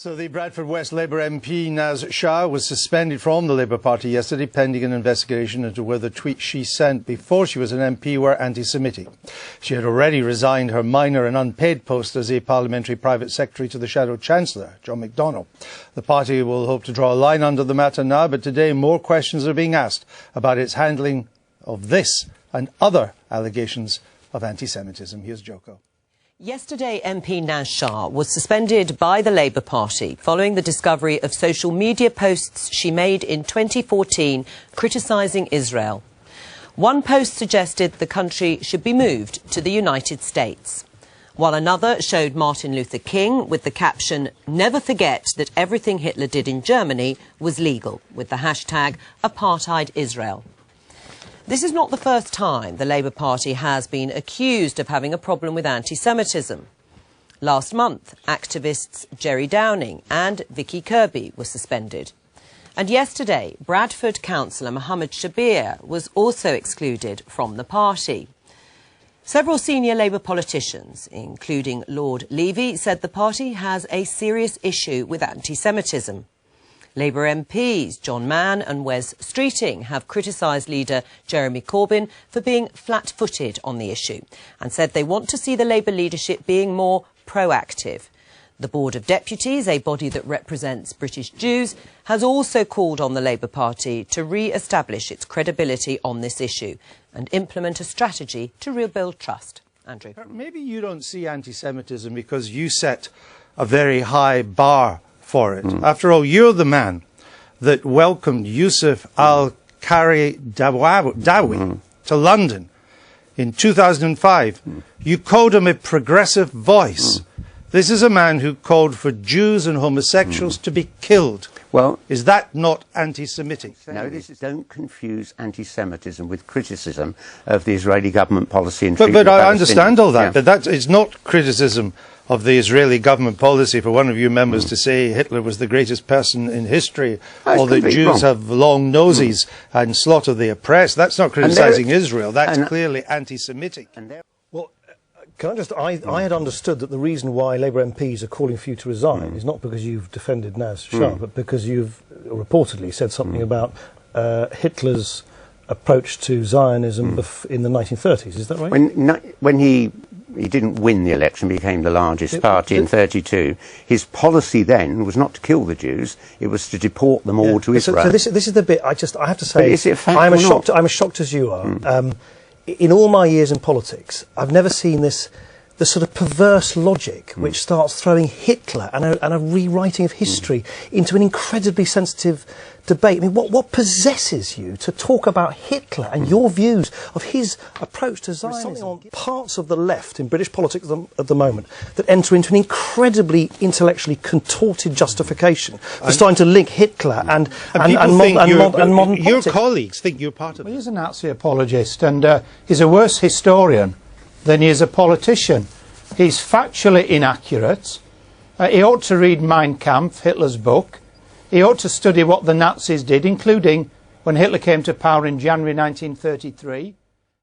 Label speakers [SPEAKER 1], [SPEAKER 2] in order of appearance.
[SPEAKER 1] So the Bradford West Labour MP Naz Shah was suspended from the Labour Party yesterday pending an investigation into whether tweets she sent before she was an MP were anti-Semitic. She had already resigned her minor and unpaid post as a parliamentary private secretary to the Shadow Chancellor, John McDonnell. The party will hope to draw a line under the matter now, but today more questions are being asked about its handling of this and other allegations of anti-Semitism. Here's Joko.
[SPEAKER 2] Yesterday, MP Naz Shah was suspended by the Labour Party following the discovery of social media posts she made in 2014 criticising Israel. One post suggested the country should be moved to the United States, while another showed Martin Luther King with the caption, "Never forget that everything Hitler did in Germany was legal," with the hashtag Apartheid Israel. This is not the first time the Labour Party has been accused of having a problem with anti-Semitism. Last month, activists Jerry Downing and Vicky Kirby were suspended. And yesterday, Bradford councillor Mohammed Shabir was also excluded from the party. Several senior Labour politicians, including Lord Levy, said the party has a serious issue with anti-Semitism. Labour MPs John Mann and Wes Streeting have criticised leader Jeremy Corbyn for being flat-footed on the issue and said they want to see the Labour leadership being more proactive. The Board of Deputies, a body that represents British Jews, has also called on the Labour Party to re-establish its credibility on this issue and implement a strategy to rebuild trust. Andrew.
[SPEAKER 1] Maybe you don't see anti-Semitism because you set a very high bar for it. After all, you're the man that welcomed Yusuf al-Qaradawi to London in 2005. You called him a progressive voice. This is a man who called for Jews and homosexuals to be killed.
[SPEAKER 3] Well,
[SPEAKER 1] is that not anti-Semitic?
[SPEAKER 3] No, don't confuse anti-Semitism with criticism of the Israeli government policy and treatment.
[SPEAKER 1] But I understand all that, but it's not criticism of the Israeli government policy for one of your members to say Hitler was the greatest person in history, or that Jews have long noses and slaughter the oppressed. That's not criticising Israel. That's clearly anti-Semitic.
[SPEAKER 4] Well, can I just... I had understood that the reason why Labour MPs are calling for you to resign is not because you've defended Naz Shah, but because you've reportedly said something about Hitler's approach to Zionism in the 1930s. Is that right?
[SPEAKER 3] When he didn't win the election, became the largest party in 32. His policy then was not to kill the Jews; it was to deport them all to Israel.
[SPEAKER 4] So this is the bit I have to say.
[SPEAKER 3] Is it a fact
[SPEAKER 4] I'm as shocked as you are. In all my years in politics, I've never seen the sort of perverse logic which starts throwing Hitler and a rewriting of history into an incredibly sensitive debate. I mean, what possesses you to talk about Hitler and your views of his approach to Zionism? There's something on parts of the left in British politics at the moment that enter into an incredibly intellectually contorted justification for starting to link Hitler and modern politics.
[SPEAKER 1] Your colleagues think you're part of it.
[SPEAKER 5] Well, he's a Nazi apologist and he's a worse historian than he is a politician. He's factually inaccurate. He ought to read Mein Kampf, Hitler's book. He ought to study what the Nazis did, including when Hitler came to power in January 1933.